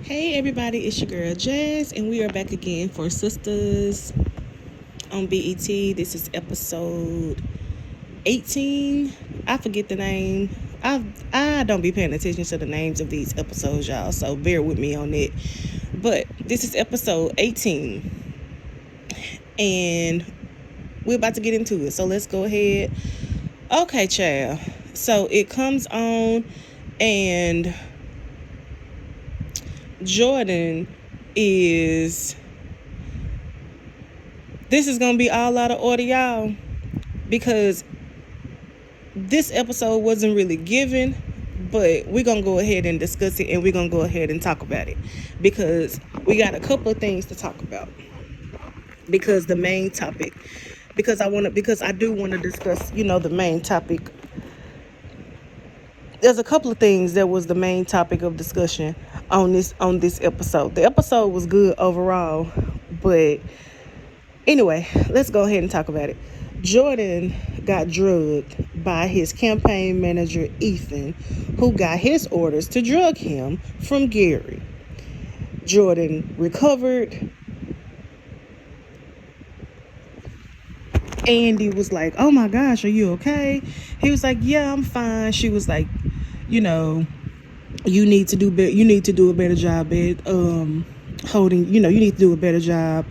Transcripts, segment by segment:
Hey everybody, it's your girl Jazz, and we are back again for Sisters on BET. This is episode 18. I forget the name. I don't be paying attention to the names of these episodes, y'all, so bear with me on it. But this is episode 18, and we're about to get into it. So let's go ahead. Okay, child. So it comes on, and Jordan is... This is going to be all out of order, y'all, because this episode wasn't really given, but we're going to go ahead and discuss it, and we're going to go ahead and talk about it, because we got a couple of things to talk about. Because the main topic, because I do want to discuss, the main topic. There's a couple of things that was the main topic of discussion on this episode. The episode was good overall, but anyway, let's go ahead and talk about it. Jordan got drugged by his campaign manager, Ethan, who got his orders to drug him from Gary. Jordan recovered. Andi was like, "Oh my gosh, are you okay?" He was like, "Yeah, I'm fine." She was like, you need to do a better job at holding, you need to do a better job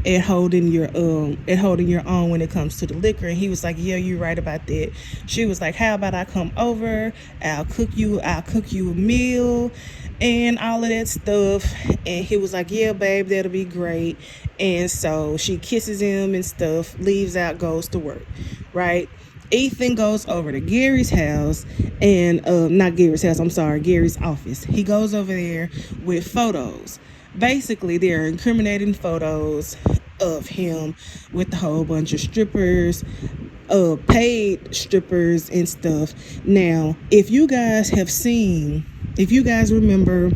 at holding your own when it comes to the liquor. And he was like, "Yeah, you're right about that." She was like, "How about I come over? I'll cook you a meal and all of that stuff." And he was like, "Yeah, babe, that'll be great." And so she kisses him and stuff, leaves out, goes to work, right? Ethan goes over to Gary's house, and not Gary's house, I'm sorry, Gary's office. He goes over there with photos. Basically, they're incriminating photos of him with a whole bunch of strippers, paid strippers and stuff. Now, if you guys remember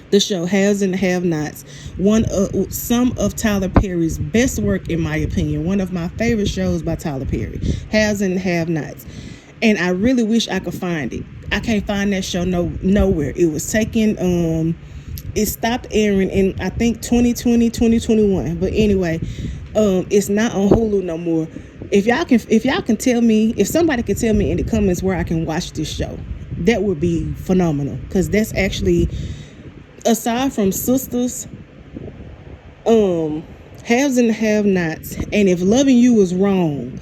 the show Haves and Have-Nots, some of Tyler Perry's best work, in my opinion, one of my favorite shows by Tyler Perry, Haves and Have-Nots. And I really wish I could find it. I can't find that show nowhere. It was taken, it stopped airing in, I think, 2020, 2021. But anyway, it's not on Hulu no more. If y'all can tell me, if somebody could tell me in the comments where I can watch this show, that would be phenomenal. Because that's actually, aside from Sisters, Haves and Have-Nots, and If Loving You Was Wrong,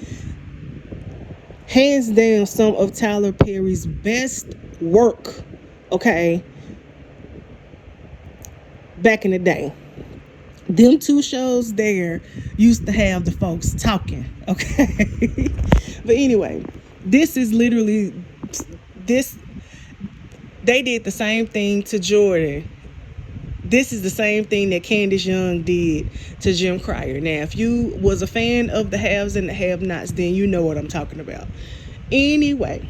hands down some of Tyler Perry's best work, okay, back in the day. Them two shows there used to have the folks talking, okay? But anyway, this is literally, they did the same thing to Jordan. This is the same thing that Candace Young did to Jim Cryer. Now, if you was a fan of the Haves and the Have-Nots, then you know what I'm talking about. Anyway,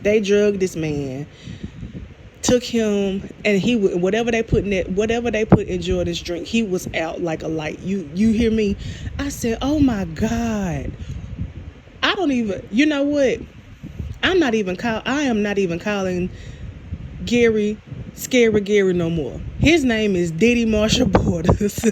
they drugged this man, took him, and he would, whatever they put in Jordan's drink, he was out like a light. You hear me? I said, "Oh my God!" I don't even. You know what? I am not even calling Gary Scary Gary no more. His name is Diddy Marshall Borders. I'm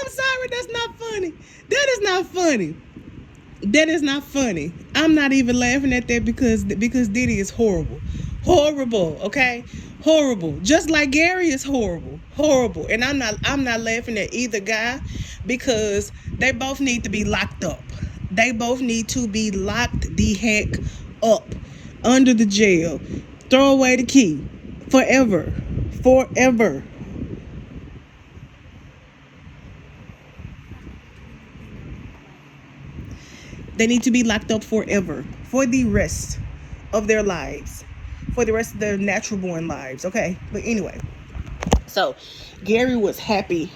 sorry, that's not funny. That is not funny. That is not funny. I'm not even laughing at that because Diddy is horrible. Horrible, okay? Horrible. Just like Gary is horrible. Horrible. And I'm not laughing at either guy, because they both need to be locked up. They both need to be locked the heck up under the jail. Throw away the key. Forever. Forever. They need to be locked up forever, for the rest of their lives, for the rest of their natural born lives, okay? But anyway, so Gary was happy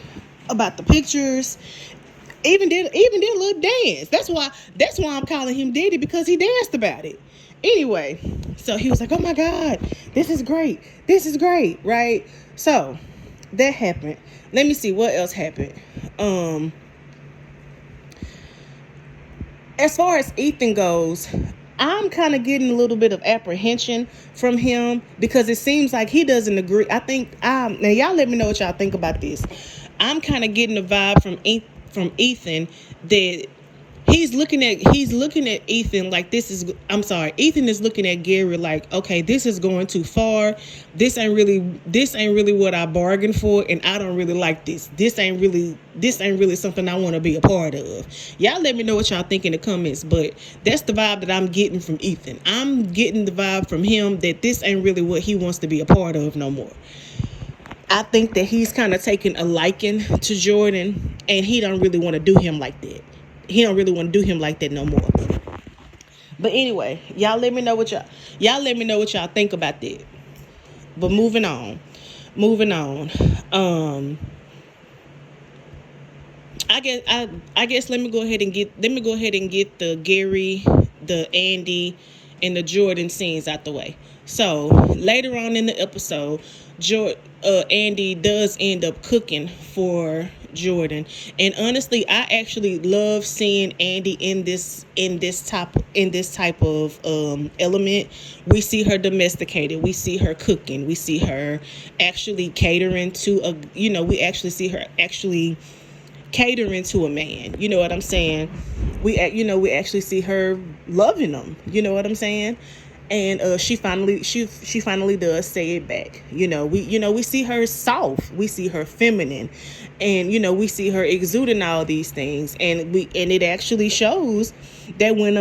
about the pictures, even did a little dance. That's why I'm calling him Diddy, because he danced about it. Anyway, so he was like, oh my God, this is great. This is great, right? So that happened. Let me see what else happened. As far as Ethan goes, I'm kind of getting a little bit of apprehension from him because it seems like he doesn't agree. I think now y'all let me know what y'all think about this. I'm kind of getting a vibe from Ethan that he's looking at Ethan like Ethan is looking at Gary like, okay, this is going too far. This ain't really what I bargained for, and I don't really like this. This ain't really something I want to be a part of. Y'all let me know what y'all think in the comments, but that's the vibe that I'm getting from Ethan. I'm getting the vibe from him that this ain't really what he wants to be a part of no more. I think that he's kind of taking a liking to Jordan, and he don't really want to do him like that. He don't really want to do him like that no more. But anyway, y'all let me know what y'all think about that. But moving on. I guess let me go ahead and get the Gary, the Andi, and the Jordan scenes out the way. So later on in the episode, Andi does end up cooking for Jordan, and honestly, I actually love seeing Andi in this type of element. We see her domesticated, we see her cooking, we see her actually catering to we actually see her actually catering to a man. You know what I'm saying? We actually see her loving him. You know what I'm saying? And she finally does say it back. We see her soft, we see her feminine, and we see her exuding all these things, and it actually shows that when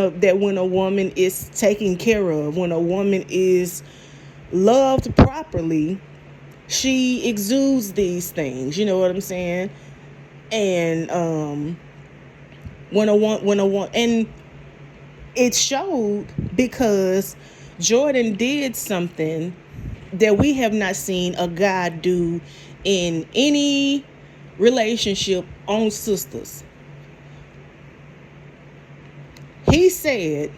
a woman is taken care of, when a woman is loved properly, she exudes these things. You know what I'm saying? And and it showed because Jordan did something that we have not seen a guy do in any relationship on Sistas. He said,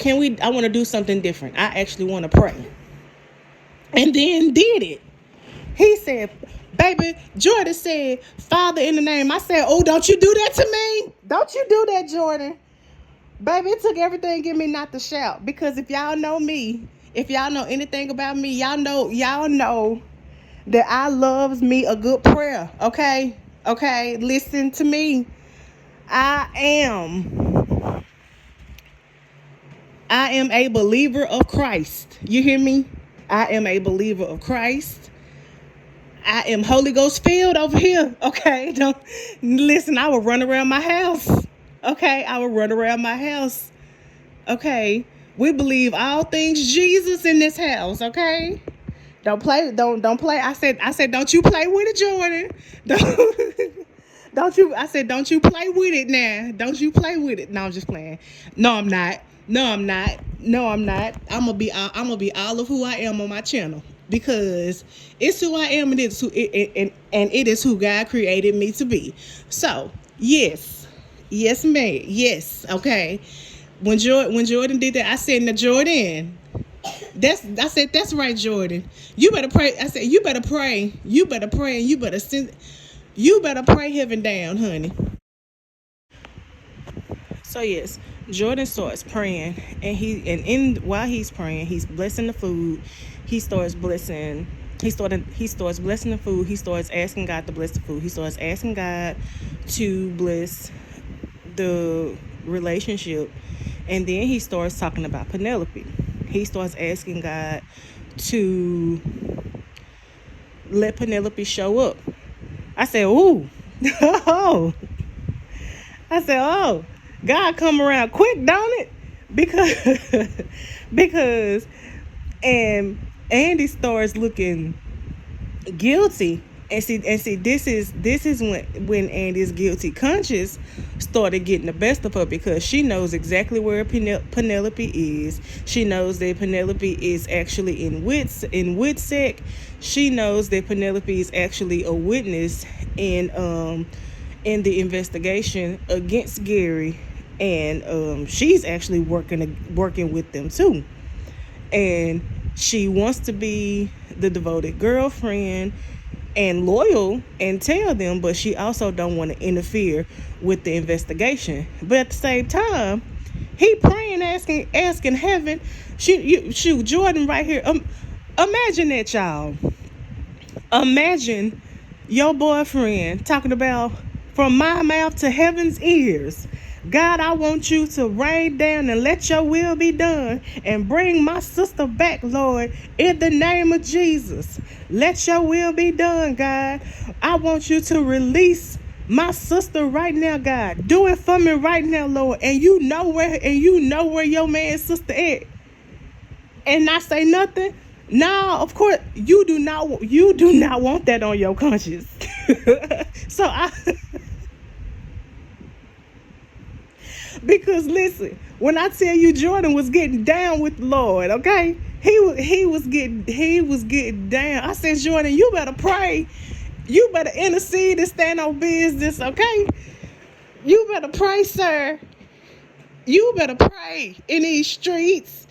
I want to do something different. I actually want to pray. And then did it. He said, baby, Jordan said, Father, in the name. I said, oh, don't you do that to me. Don't you do that, Jordan. Baby, it took everything in me not to shout. Because if y'all know me, if y'all know anything about me, y'all know that I loves me a good prayer. Okay? Okay? Listen to me. I am a believer of Christ. You hear me? I am a believer of Christ. I am Holy Ghost filled over here. Okay? Don't listen, I will run around my house. Okay? I will run around my house. Okay? We believe all things Jesus in this house. Okay? Don't play. I said, don't you play with it, Jordan. Don't you? I said, don't you play with it now. Don't you play with it. No, I'm just playing. No, I'm not. I'm gonna be all of who I am on my channel, because it's who I am, and it is who God created me to be. So yes, ma'am, yes, okay. When Jordan did that, I said, "Now, Jordan, that's right, Jordan. You better pray." I said, "You better pray. You better pray, and you better pray heaven down, honey." So yes, Jordan starts praying, and while he's praying, he's blessing the food. He starts blessing the food. He starts asking God to bless the food. He starts asking God to bless the relationship, and then he starts talking about Penelope. He starts asking God to let Penelope show up. I said, "Ooh, oh." I said, "Oh, God come around quick, don't it?" Because and Andi starts looking guilty, and see this is when Andi's guilty conscience started getting the best of her, because she knows exactly where Penelope is. She knows that Penelope is actually in Witsec. She knows that Penelope is actually a witness in the investigation against Gary and she's actually working with them too. And she wants to be the devoted girlfriend and loyal and tell them, but she also don't want to interfere with the investigation. But at the same time, he praying, asking heaven. Shoot, Jordan right here. Imagine that, y'all. Imagine your boyfriend talking about, from my mouth to heaven's ears, God, I want you to rain down and let your will be done and bring my sister back, Lord, in the name of Jesus. Let your will be done, God. I want you to release my sister right now, God. Do it for me right now, Lord. And you know where your man's sister at. And not say nothing. No, of course you do not want that on your conscience. So because listen, when I tell you Jordan was getting down with the Lord, okay? He was getting down. I said, Jordan, you better pray. You better intercede and stand on business, okay? You better pray, sir. You better pray in these streets.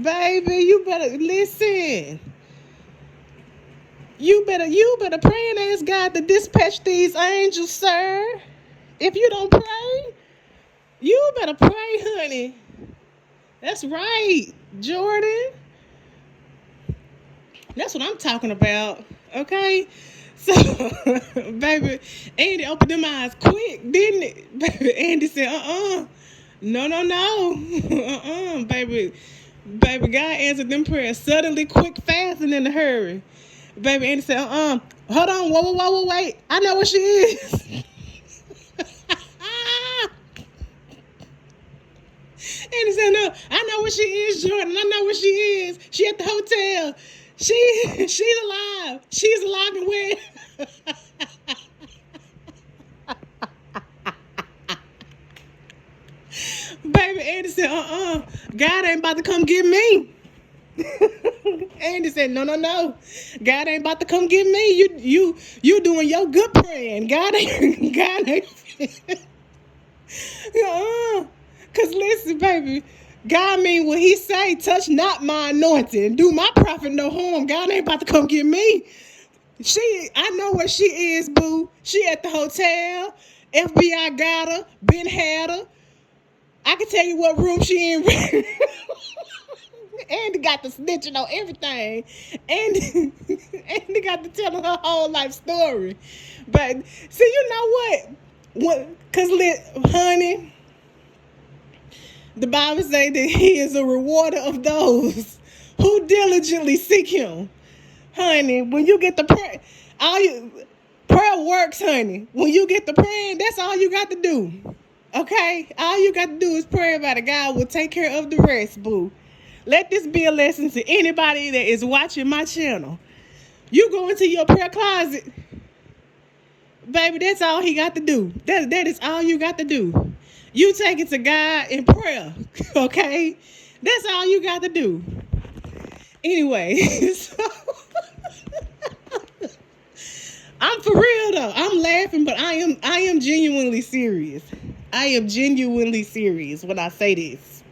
Baby, you better listen. You better pray and ask God to dispatch these angels, sir. If you don't pray, you better pray, honey. That's right, Jordan. That's what I'm talking about, okay? So, baby, Andi opened them eyes quick, didn't it? Baby, Andi said, no, baby. Baby, God answered them prayers suddenly, quick, fast, and in a hurry. Baby, Andi said, hold on, whoa, wait. I know what she is. Andi said, no, I know what she is, Jordan. I know what she is. She at the hotel. She's alive. She's alive and well. Baby, Andi said, God ain't about to come get me. Andi said, no. God ain't about to come get me. You doing your good praying. God ain't. Cause listen, baby, God mean what he say, touch not my anointing, do my prophet no harm. God ain't about to come get me. I know where she is, boo. She at the hotel. FBI got her, been had her. I can tell you what room she in. Andi got the snitching on everything. Andi got to tell her whole life story. But see, you know what? Cause honey, the Bible say that he is a rewarder of those who diligently seek him. Honey, when you get the prayer, prayer works, honey. When you get the praying, that's all you got to do. Okay? All you got to do is pray about it. God will take care of the rest, boo. Let this be a lesson to anybody that is watching my channel. You go into your prayer closet, baby, that's all he got to do. That is all you got to do. You take it to God in prayer, okay? That's all you got to do. Anyway, so I'm for real though. I'm laughing, but I am genuinely serious. I am genuinely serious when I say this.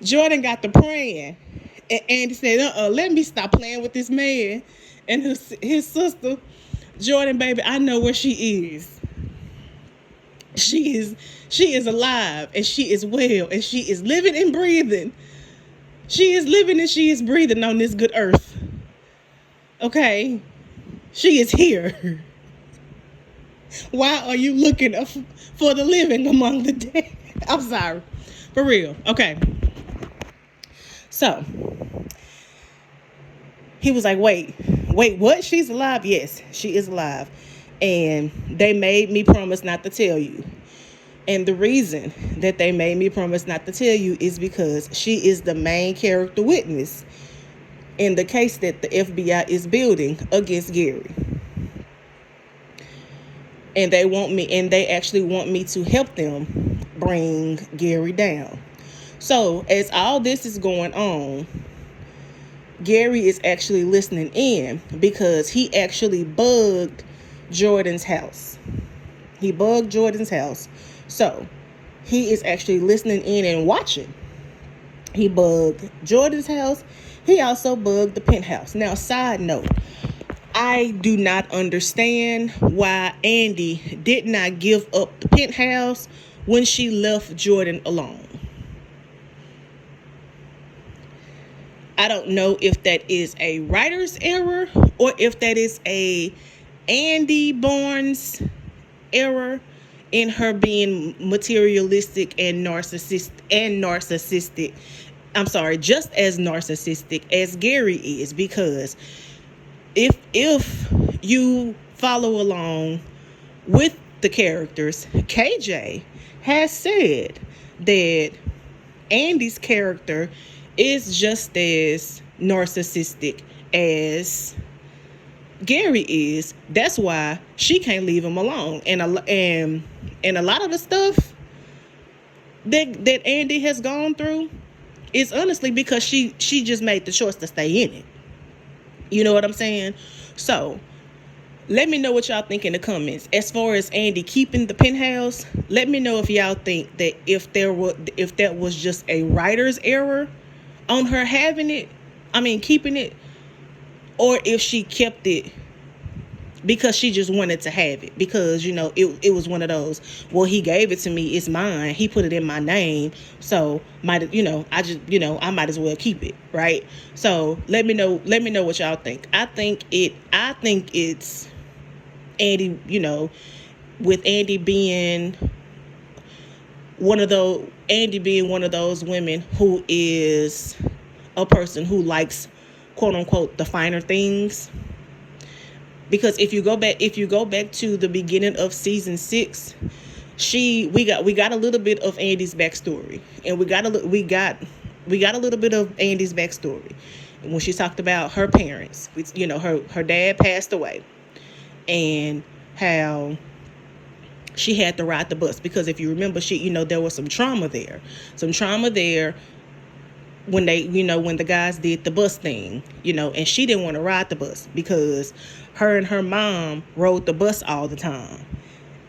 Jordan got the praying, and Andi said, let me stop playing with this man and his sister. Jordan, baby, I know where she is. She is alive, and she is well, and she is living and breathing. She is living and she is breathing on this good earth. Okay? She is here. Why are you looking for the living among the dead? I'm sorry. For real. Okay. So, he was like, wait, what? She's alive? Yes, she is alive. And they made me promise not to tell you. And the reason that they made me promise not to tell you is because she is the main character witness in the case that the FBI is building against Gary. And they actually want me to help them bring Gary down. So as all this is going on, Gary is actually listening in because he actually bugged Jordan's house. He bugged Jordan's house. So he is actually listening in and watching. He bugged Jordan's house. He also bugged the penthouse. Now, side note, I do not understand why Andi did not give up the penthouse when she left Jordan alone. I don't know if that is a writer's error or if that is a Andi Barnes error in her being materialistic and narcissistic. I'm sorry, just as narcissistic as Gary is, because if you follow along with the characters, KJ has said that Andi's character is just as narcissistic as Gary is. That's why she can't leave him alone. And a lot of the stuff that Andi has gone through is honestly because she just made the choice to stay in it. You know what I'm saying? So let me know what y'all think in the comments. As far as Andi keeping the penthouse, let me know if y'all think that if that was just a writer's error on her keeping it, or if she kept it because she just wanted to have it, because it was one of those, well, he gave it to me, it's mine, he put it in my name, so I might as well keep it, right? So let me know what y'all think. I think it's Andi, with Andi being one of those women who is a person who likes, quote unquote, the finer things. Because if you go back to the beginning of season 6, we got a little bit of Andi's backstory, and we got a little bit of Andi's backstory when she talked about her parents. Her dad passed away, and how she had to ride the bus, because if you remember, there was some trauma there when when the guys did the bus thing, and she didn't want to ride the bus because her and her mom rode the bus all the time,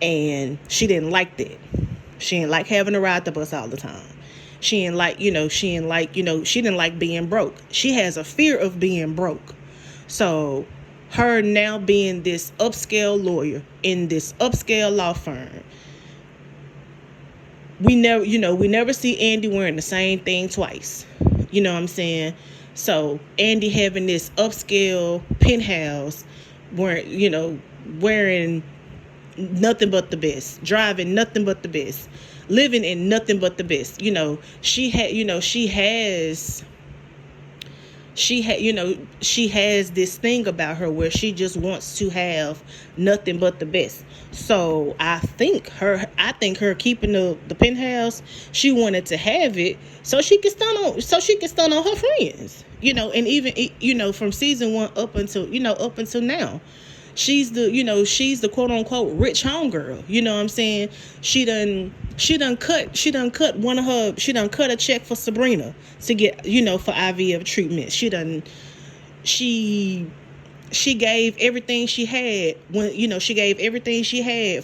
and she didn't like that. She didn't like having to ride the bus all the time. She didn't like being broke. She has a fear of being broke. So her now being this upscale lawyer in this upscale law firm, we never see Andi wearing the same thing twice. You know what I'm saying? So Andi having this upscale penthouse, wearing nothing but the best, driving nothing but the best, living in nothing but the best. She has this thing about her where she just wants to have nothing but the best. So I think her keeping the penthouse, she wanted to have it so she could stun on her friends. And even from season 1 up until now, she's the quote unquote rich homegirl. You know what I'm saying? She done cut a check for Sabrina to get, for IVF treatment. She gave everything she had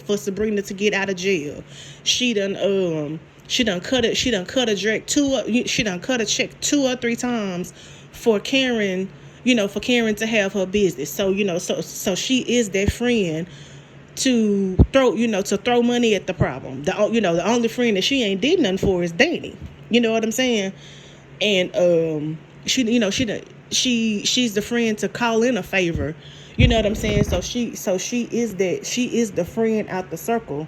for Sabrina to get out of jail. She done cut a check 2 or 3 times for Karen, to have her business. So she is that friend to throw money at the problem. The only friend that she ain't did nothing for is Danny. You know what I'm saying? And she's the friend to call in a favor. You know what I'm saying? So she is the friend out the circle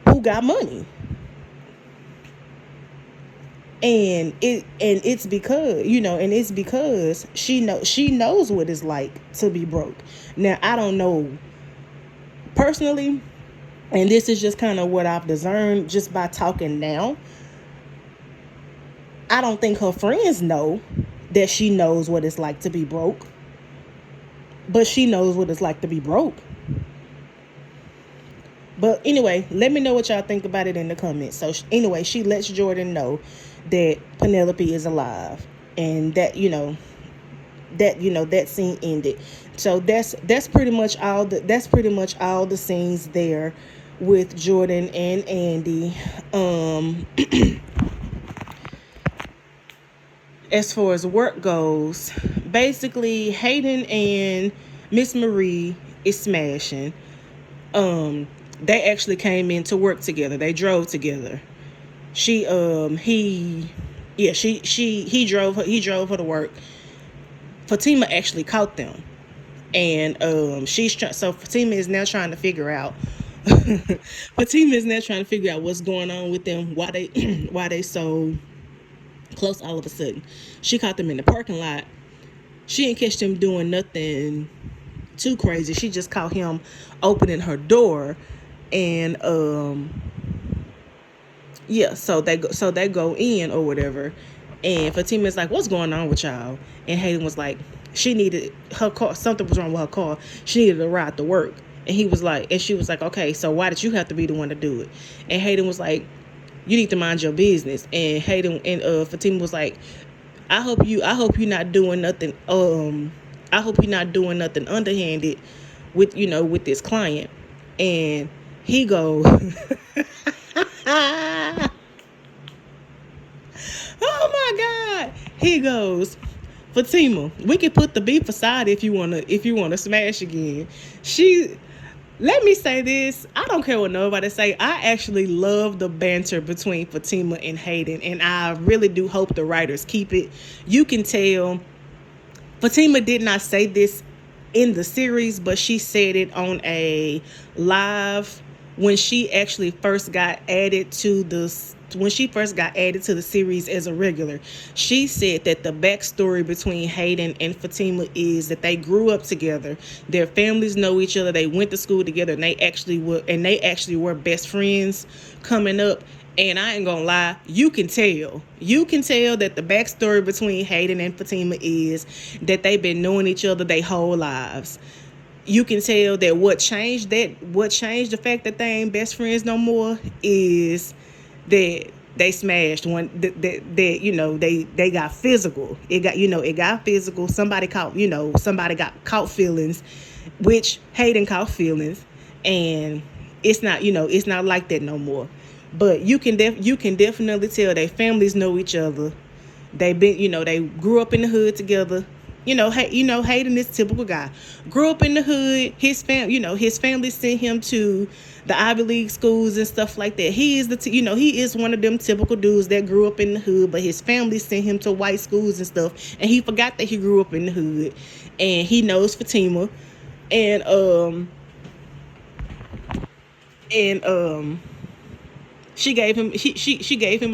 who got money. And it's because she knows what it's like to be broke. Now, I don't know personally, and this is just kind of what I've discerned just by talking now. I don't think her friends know that she knows what it's like to be broke, but she knows what it's like to be broke. But anyway, let me know what y'all think about it in the comments. So anyway, she lets Jordan know that Penelope is alive, and that that scene ended. So that's pretty much all the scenes there with Jordan and Andi. As far as work goes, basically Hayden and Miss Marie is smashing. They actually came in to work together. They drove together. He drove her to work. Fatima actually caught them, and so Fatima is now trying to figure out. Fatima is now trying to figure out what's going on with them. Why they so close all of a sudden. She caught them in the parking lot. She didn't catch them doing nothing too crazy. She just caught him opening her door, and so they go in or whatever. And Fatima's like, what's going on with y'all? And Hayden was like, she needed her car, something was wrong with her car. She needed a ride to work. And she was like, okay, so why did you have to be the one to do it? And Hayden was like, you need to mind your business. And Fatima was like, I hope you're not doing nothing. I hope you're not doing nothing underhanded with this client. And he goes, oh my God. He goes, Fatima, we can put the beef aside if you wanna smash again. Let me say this. I don't care what nobody say. I actually love the banter between Fatima and Hayden, and I really do hope the writers keep it. You can tell Fatima did not say this in the series, but she said it on a live when she actually first got added to the series as a regular. She said that the backstory between Hayden and Fatima is that they grew up together. Their families know each other. They went to school together, and they actually were best friends coming up. And I ain't gonna lie, you can tell that the backstory between Hayden and Fatima is that they've been knowing each other their whole lives. You can tell that what changed the fact that they ain't best friends no more is that they smashed one. They got physical. It got physical. Somebody got caught feelings, which Hayden caught feelings, and it's not like that no more. But you can definitely tell their families know each other. They grew up in the hood together. Hayden is typical guy. Grew up in the hood. His family sent him to the Ivy League schools and stuff like that. He is one of them typical dudes that grew up in the hood, but his family sent him to white schools and stuff, and he forgot that he grew up in the hood. And he knows Fatima, and she gave him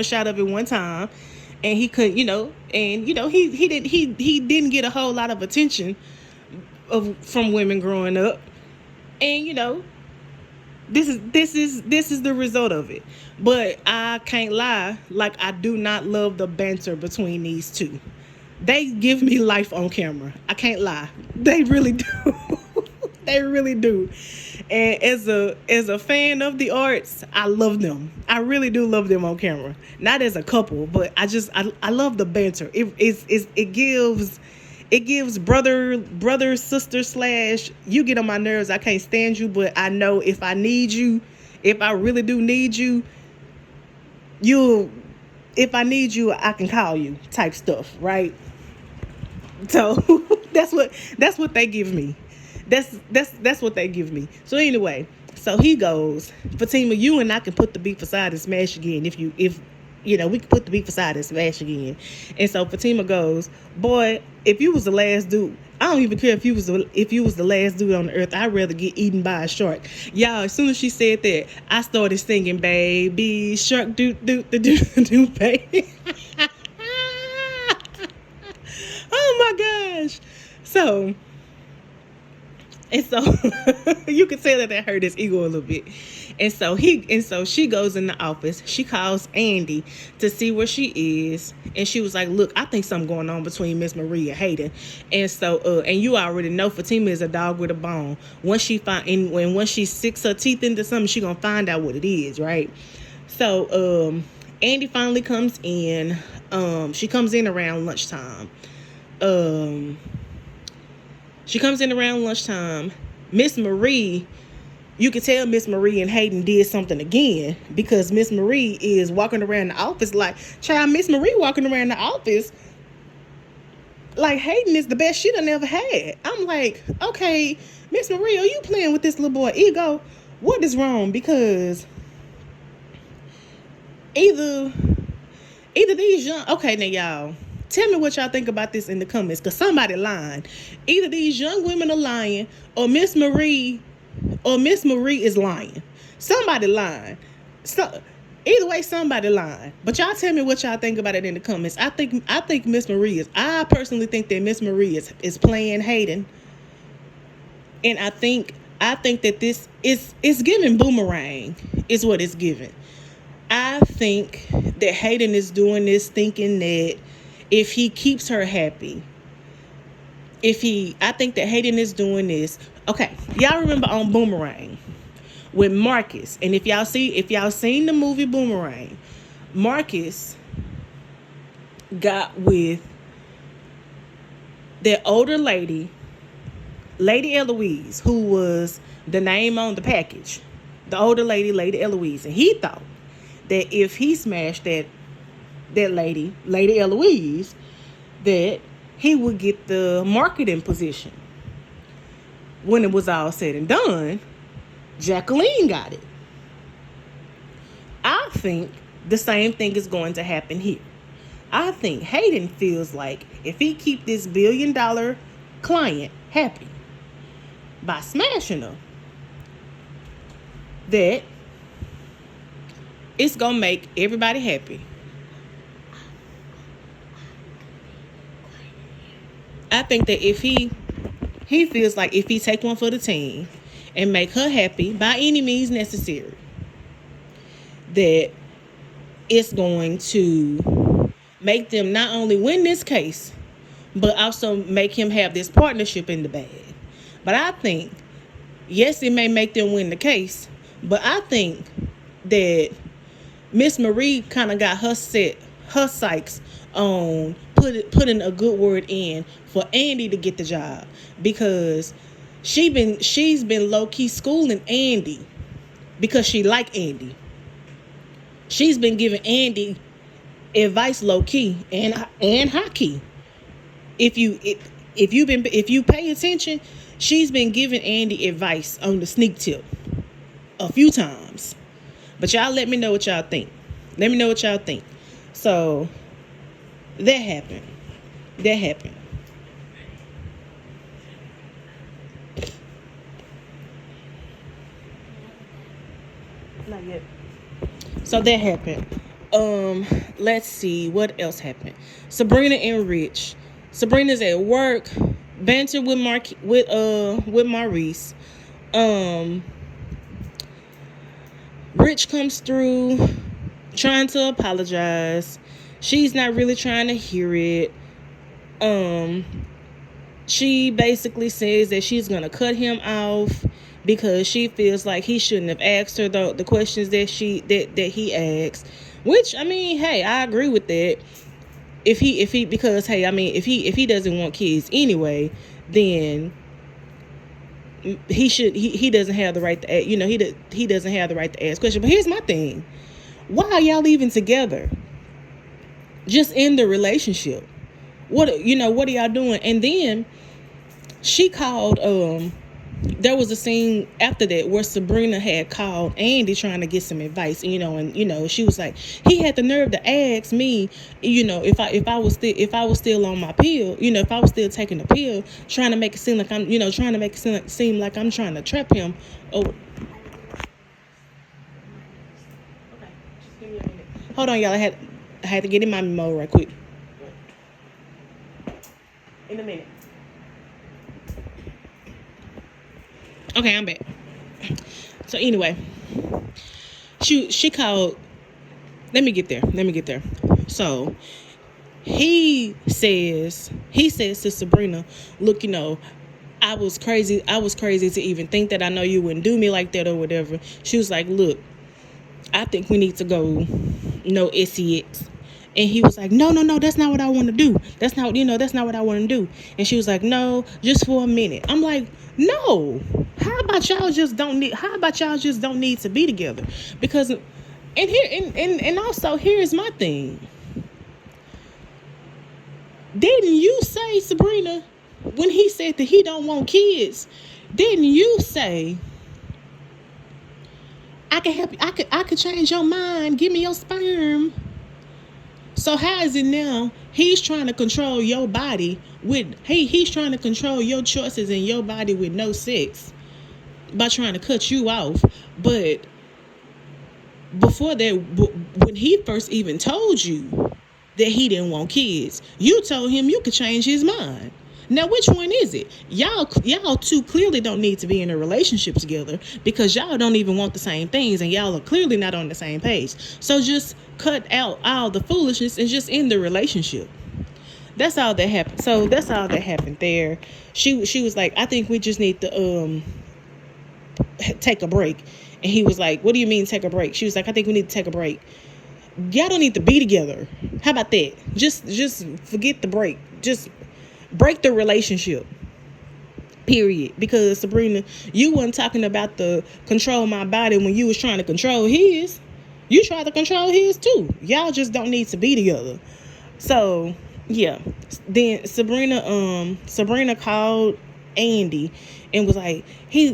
a shot of it one time. And he couldn't, he didn't get a whole lot of attention from women growing up. And this is the result of it. But I can't lie, like, I do not love the banter between these two. They give me life on camera. I can't lie. They really do. They really do. And as a fan of the arts, I love them. I really do love them on camera. Not as a couple, but I love the banter. It gives brother sister / you get on my nerves. I can't stand you, but I know if I need you, if I really do need you, if I need you, I can call you type stuff, right? So that's what they give me. That's what they give me. So anyway, so he goes, Fatima, you and I can put the beef aside and smash again if we can put the beef aside and smash again. And so Fatima goes, boy, if you was the last dude, I don't even care if you was the last dude on the earth, I'd rather get eaten by a shark. Y'all, as soon as she said that, I started singing, baby shark doo doo doo doo doo baby. Oh my gosh. So you can tell that hurt his ego a little bit. And so she goes in the office. She calls Andi to see where she is. And she was like, look, I think something going on between Miss Marie and Hayden. And so, and you already know Fatima is a dog with a bone. Once she sticks her teeth into something, she gonna find out what it is, right? So, Andi finally comes in. She comes in around lunchtime. Miss Marie you can tell Miss Marie and Hayden did something again, because Miss Marie is walking around the office like, child, Miss Marie walking around the office like Hayden is the best she done ever had. I'm like, okay, Miss Marie, are you playing with this little boy ego? What is wrong? Because either these young, okay, now y'all, tell me what y'all think about this in the comments, because somebody lying. Either these young women are lying, or Miss Marie is lying. Somebody lying. So either way, somebody lying. But y'all tell me what y'all think about it in the comments. I think Miss Marie is. I personally think that Miss Marie is playing Hayden, and I think that this is giving boomerang. Is what it's giving. I think that Hayden is doing this thinking that if he keeps her happy, I think that Hayden is doing this. Okay, y'all remember on Boomerang with Marcus, and if y'all seen the movie Boomerang, Marcus got with that older lady, Lady Eloise, who was the name on the package. The older lady, Lady Eloise, and he thought that if he smashed that lady Eloise, that he would get the marketing position. When it was all said and done, Jacqueline got it. I think the same thing is going to happen here. I think Hayden feels like if he keep this $1 billion client happy by smashing her, that it's gonna make everybody happy. I think that if he feels like if he take one for the team and make her happy by any means necessary, that it's going to make them not only win this case, but also make him have this partnership in the bag. But I think, yes, it may make them win the case, but I think that Miss Marie kind of got her sights on putting a good word in for Andi to get the job, because she's been low-key schooling Andi because she like Andi. She's been giving Andi advice low-key and high-key. If you pay attention, she's been giving Andi advice on the sneak tip a few times. But y'all let me know what y'all think. Let me know what y'all think. So that happened. Not yet. So that happened. Let's see what else happened. Sabrina and Rich. Sabrina's at work, banter with Maurice. Rich comes through trying to apologize. She's not really trying to hear it. She basically says that she's gonna cut him off because she feels like he shouldn't have asked her the questions that he asked. Which, I mean, hey, I agree with that. If he doesn't want kids anyway, then he doesn't have the right to ask, he doesn't have the right to ask questions. But here's my thing. Why are y'all even together? Just end the relationship. What are y'all doing? And then she called, there was a scene after that where Sabrina had called Andi trying to get some advice, and she was like, he had the nerve to ask me, if I was still on my pill, if I was still taking the pill, trying to make it seem like I'm trying to trap him. Oh, okay, just give me a minute. Hold on, y'all. I had to get in my mode right quick. In a minute. Okay, I'm back. So anyway, she called. Let me get there. So he says to Sabrina, look, I was crazy to even think that. I know you wouldn't do me like that or whatever. She was like, look, I think we need to go no sex. And he was like, no, that's not what I want to do. That's not what I want to do. And she was like, no, just for a minute. I'm like, no. How how about y'all just don't need to be together? Because and also here's my thing. Didn't you say, Sabrina, when he said that he don't want kids, didn't you say, I can help you, I could change your mind, give me your sperm? So how is it now he's trying to control your body he's trying to control your choices in your body with no sex by trying to cut you off? But before that, when he first even told you that he didn't want kids, you told him you could change his mind. Now, which one is it? Y'all two clearly don't need to be in a relationship together, because y'all don't even want the same things, and y'all are clearly not on the same page. So just cut out all the foolishness and just end the relationship. That's all that happened. So that's all that happened there. She was like, I think we just need to take a break. And he was like, what do you mean take a break? She was like, I think we need to take a break. Y'all don't need to be together. How about that? Just forget the break. Just break the relationship. Period. Because Sabrina, you wasn't talking about the control my body when you was trying to control his. You tried to control his too. Y'all just don't need to be together. So yeah. Then Sabrina called Andi and was like, he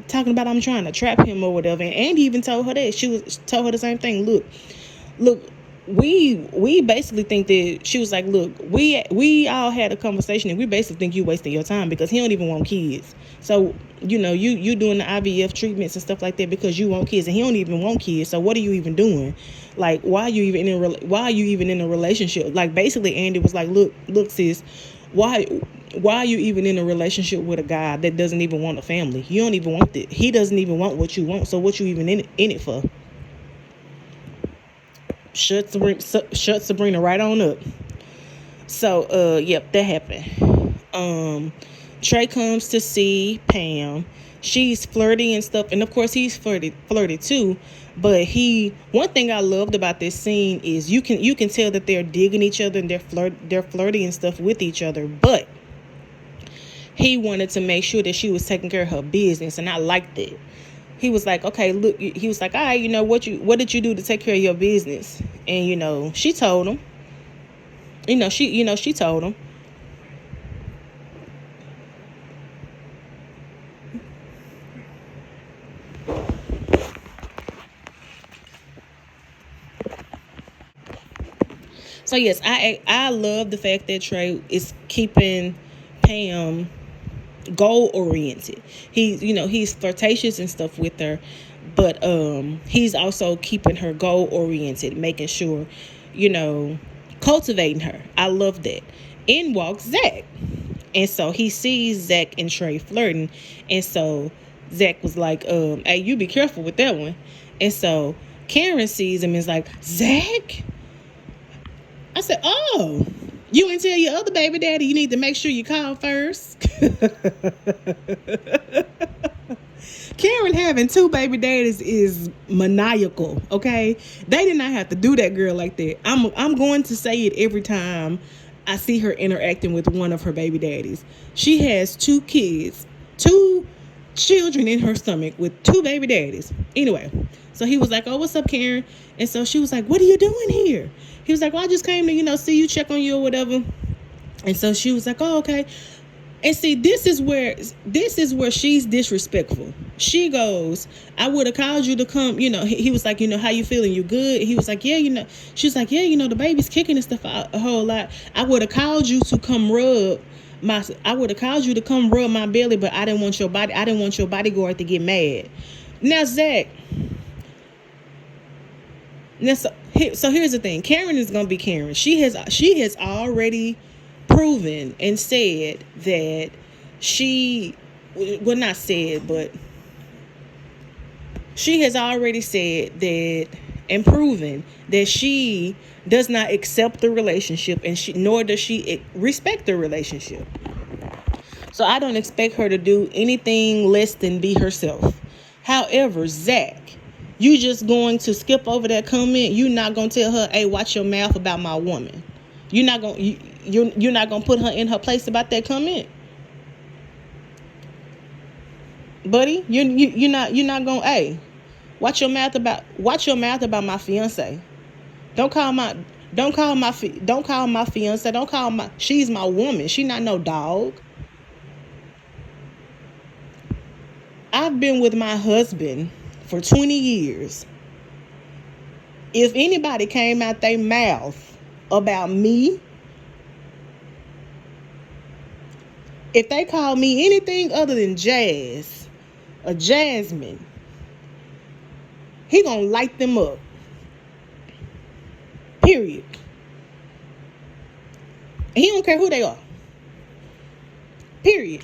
talking about I'm trying to trap him or whatever. And Andi even told her that. She told her the same thing. Look, we basically think that, she was like, look, we all had a conversation and we basically think you wasting your time because he don't even want kids. So, you know, you doing the IVF treatments and stuff like that because you want kids, and he don't even want kids. So what are you even doing? Like, why are you even in a relationship? Like, basically Andi was like, look sis, why are you even in a relationship with a guy that doesn't even want a family? You don't even want it. He doesn't even want what you want. So what you even in it for? Shut Sabrina right on up. So yep, that happened. Trey comes to see Pam. She's flirty and stuff, and of course he's flirty too. But one thing I loved about this scene is you can tell that they're digging each other and they're flirty and stuff with each other. But he wanted to make sure that she was taking care of her business, and I liked it. He was like, okay, look, he was like, all right, you know, what did you do to take care of your business? And, you know, she told him. She told him. So, yes, I love the fact that Trey is keeping Pam goal-oriented. He's flirtatious and stuff with her, but he's also keeping her goal-oriented, making sure, cultivating her. I love that. In walks Zack. And so he sees Zack and Trey flirting. And so Zack was like, hey, you be careful with that one. And so Karen sees him and is like, Zack? I said, oh, you ain't tell your other baby daddy you need to make sure you call first. Karen having two baby daddies is maniacal, okay? They did not have to do that girl like that. I'm going to say it every time I see her interacting with one of her baby daddies. She has two children in her stomach with two baby daddies. Anyway, so he was like, oh, what's up, Karen? And so she was like, what are you doing here? He was like, well, I just came to, see you, check on you or whatever. And so she was like, oh, okay. And see, this is where she's disrespectful. She goes, I would have called you to come, he was like, how you feeling? You good? He was like, yeah, she's like, yeah, the baby's kicking and stuff a whole lot. I would have called you to come rub my belly, but I didn't want your bodyguard to get mad. Now, Zack, so here's the thing. Karen is gonna be Karen. She has already proven and said that she has already said that and proven that she does not accept the relationship, and nor does she respect the relationship. So I don't expect her to do anything less than be herself. However, Zack, you just going to skip over that comment. You're not going to tell her, hey, watch your mouth about my woman. You're not going to put her in her place about that comment. buddy. You're not gonna. Hey, watch your mouth about my fiance. Don't call my don't call my fiance. Don't call my. She's my woman. She not no dog. I've been with my husband for 20 years. If anybody came out their mouth about me, if they call me anything other than Jazz or Jasmine, he gonna light them up. Period. And he don't care who they are. Period.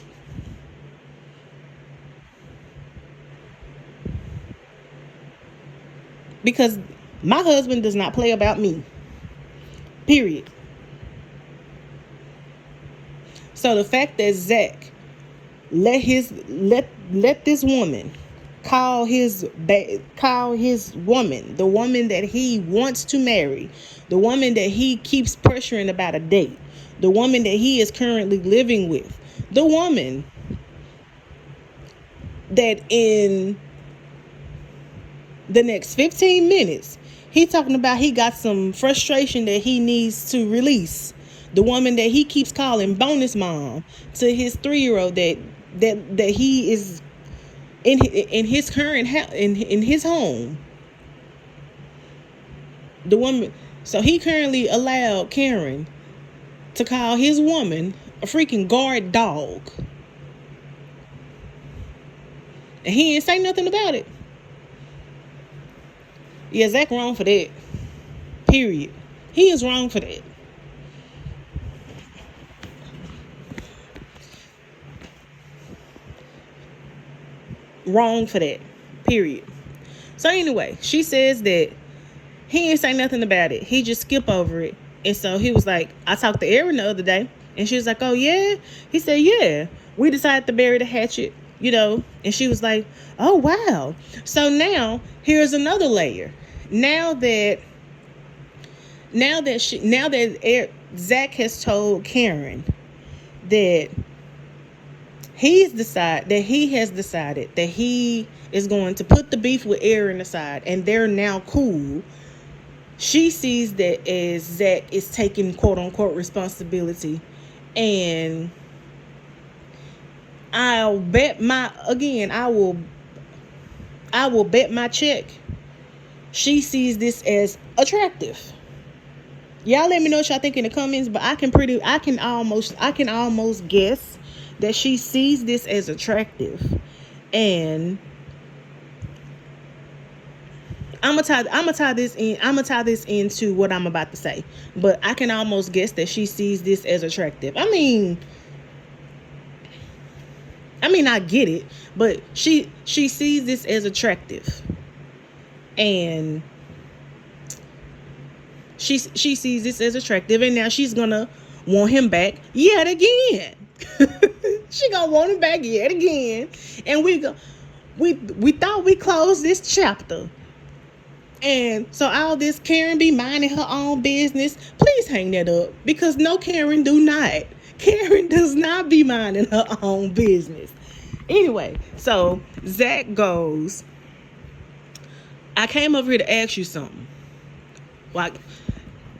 Because my husband does not play about me. Period. So the fact that Zack let this woman call his woman, the woman that he wants to marry, the woman that he keeps pressuring about a date, the woman that he is currently living with, the woman that in the next 15 minutes he talking about he got some frustration that he needs to release, the woman that he keeps calling bonus mom to his 3-year-old that he is in his current in his home, the woman. So he currently allowed Karen to call his woman a freaking guard dog, and he ain't say nothing about it. Yeah, Zack wrong for that. Period. He is wrong for that. Wrong for that. Period. So anyway, she says that he ain't say nothing about it. He just skip over it. And so he was like, I talked to Erin the other day. And she was like, oh, yeah? He said, yeah. We decided to bury the hatchet, And she was like, oh, wow. So now, here's another layer. Now that Zack has told Karen that he has decided that he is going to put the beef with Erin aside and they're now cool, she sees that as Zack is taking quote unquote responsibility, and I will bet my check she sees this as attractive. Y'all let me know what y'all think in the comments, but I can almost guess that she sees this as attractive. And I'm gonna tie this into what I'm about to say. But I can almost guess that she sees this as attractive. I mean I get it, but she sees this as attractive. And she sees this as attractive, and now she's gonna want him back yet again. She gonna want him back yet again. And we thought we closed this chapter. And so all this Karen be minding her own business, please hang that up, because no, Karen do not. Karen does not be minding her own business. Anyway, so Zack goes, I came over here to ask you something. Like,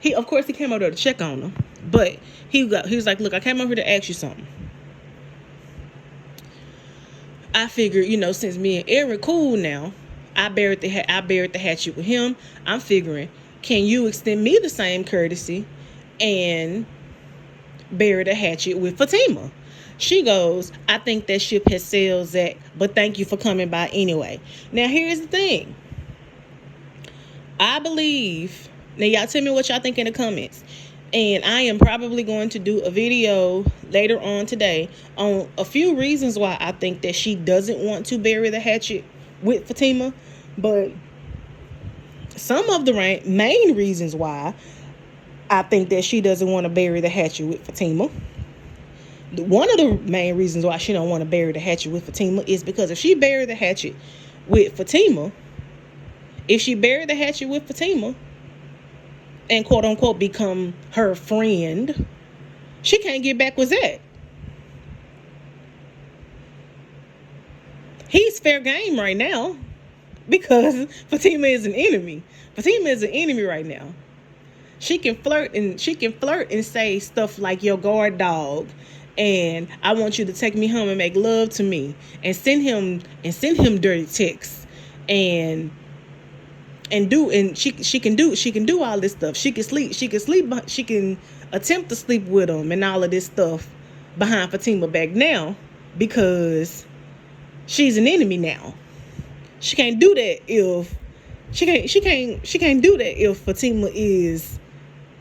he came over there to check on her, but he was like, look, I came over here to ask you something. I figured, since me and Erin cool now, I buried the hatchet with him. I'm figuring, can you extend me the same courtesy and bury the hatchet with Fatima? She goes, I think that ship has sailed, Zack, but thank you for coming by anyway. Now, here's the thing. I believe, now y'all tell me what y'all think in the comments. And I am probably going to do a video later on today on a few reasons why I think that she doesn't want to bury the hatchet with Fatima. But some of the main reasons why I think that she doesn't want to bury the hatchet with Fatima. One of the main reasons why she don't want to bury the hatchet with Fatima is because if she buried the hatchet with Fatima, and quote unquote become her friend, she can't get back with Zack. he's fair game right now because Fatima is an enemy. Fatima is an enemy right now. She can flirt and say stuff like your guard dog, and I want you to take me home and make love to me, and send him dirty texts, and she can do all this stuff. She can attempt to sleep with him and all of this stuff behind Fatima back now because she's an enemy now. She can't do that if she can't do that if Fatima is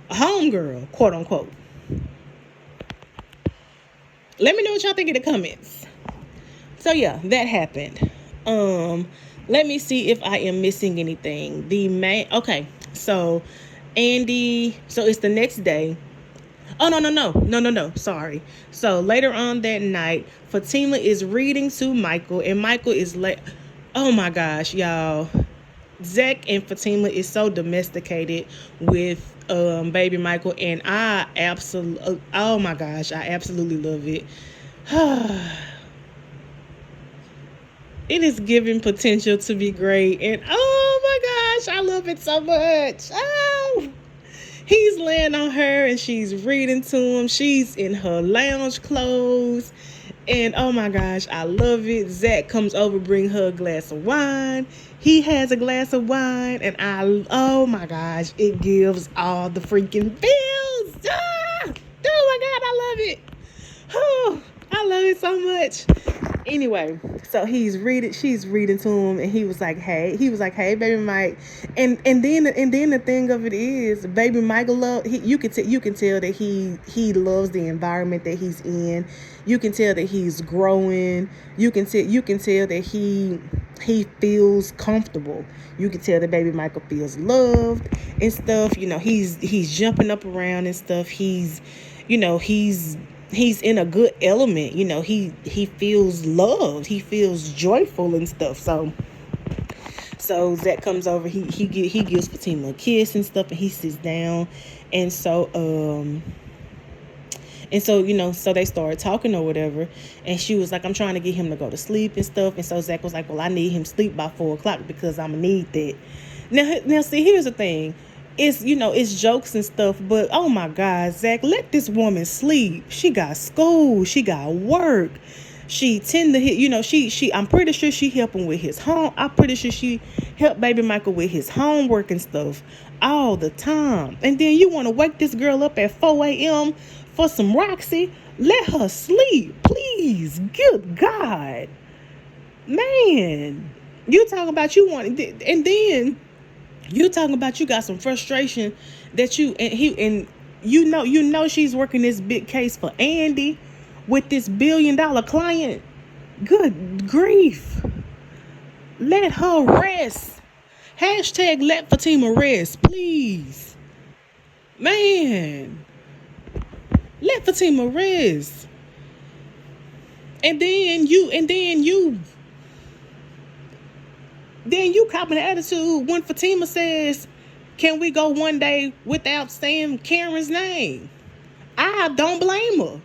a homegirl, quote unquote. Let me know what y'all think in the comments. So yeah, that happened. Let me see if I am missing anything. Okay, so Andi, so it's the next day. Oh, no, sorry. So later on that night, Fatima is reading to Michael, and Michael is like, oh my gosh, y'all. Zack and Fatima is so domesticated with baby Michael, and I absolutely love it. It is giving potential to be great, and oh my gosh, I love it so much. Oh, he's laying on her and she's reading to him. She's in her lounge clothes, and oh my gosh, I love it. Zack comes over, bring her a glass of wine. He has a glass of wine, and oh my gosh, it gives all the freaking feels. Oh my God, I love it. Oh, I love it so much. Anyway, so she's reading to him, and he was like, hey, baby Mike. And then the thing of it is, baby Michael you can tell that he loves the environment that he's in. You can tell that he's growing. You can tell that he feels comfortable. You can tell that baby Michael feels loved and stuff. You know, he's jumping up around and stuff. He's in a good element. You know, he feels loved. He feels joyful and stuff. So Zack comes over. He gives Fatima a kiss and stuff, and he sits down. And so so they started talking or whatever, and she was like, I'm trying to get him to go to sleep and stuff. And so Zack was like, well, I need him to sleep by 4:00 because I'm gonna need that. Now see, here's the thing. It's jokes and stuff, but oh my God, Zack, let this woman sleep. She got school, she got work. She tend to hit, I'm pretty sure she helped him with his home. I'm pretty sure she helped baby Michael with his homework and stuff all the time. And then you want to wake this girl up at 4 a.m. for some Roxy? Let her sleep, please. Good God. Man, you talking about you want, and then you talking about you got some frustration that you know she's working this big case for Andi with this $1 billion client. Good grief. Let her rest. Hashtag let Fatima rest, please. Man, let Fatima rest. And then you copping the attitude when Fatima says, can we go one day without saying Karen's name? I don't blame her.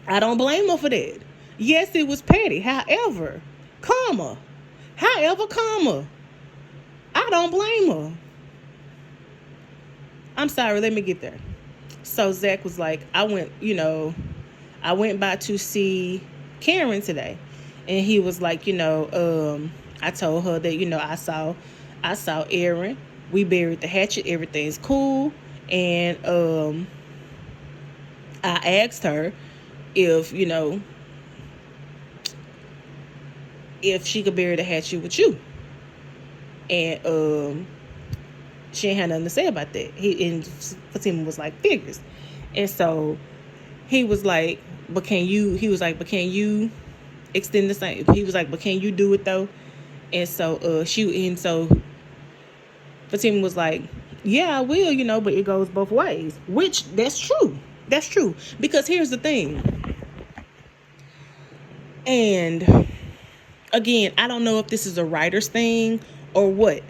I don't blame her for that. Yes, it was petty. However, I don't blame her. I'm sorry, let me get there. So Zack was like, I went by to see Karen today. And he was like, I told her that, I saw Aaron. We buried the hatchet. Everything's cool. And I asked her if she could bury the hatchet with you. And she ain't had nothing to say about that. Fatima was like, figures. And so he was like, but can you extend the same? He was like, but can you do it though? And so Fatima was like, yeah, I will, but it goes both ways. Which that's true. Because here's the thing. And again, I don't know if this is a writer's thing or what,